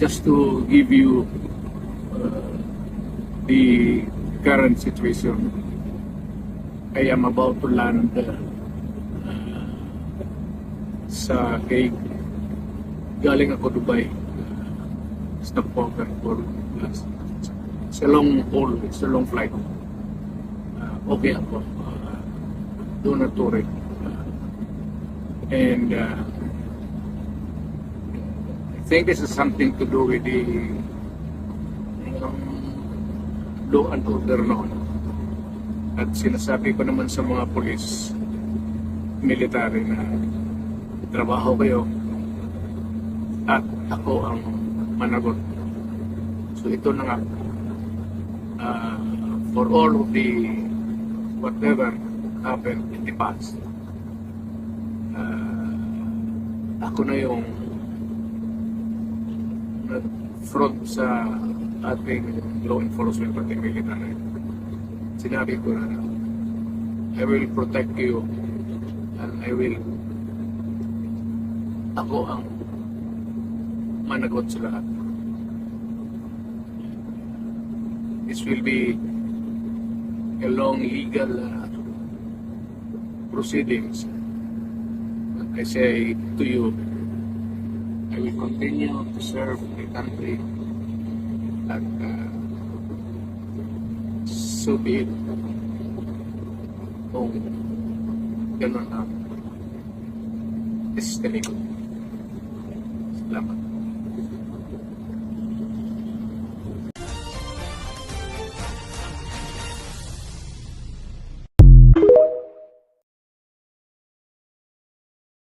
just to give you the current situation. I am about to land sa Hague. Galing ako Dubai. Stopover for last. It's a long haul. It's a long flight. Okay ako. Do not worry. And I think this is something to do with the law and order noon. At sinasabi ko naman sa mga pulis, military na trabaho kayo at ako ang managot. So ito na nga, for all of the whatever happened in the past, ako na yung front sa ating law enforcement pati military. Sinabi ko na I will protect you and ako ang managot sa lahat. This will be a long legal proceedings. But I say to you, I will continue to serve the country at so be it. Kung ganun ang destiny ko. Salamat.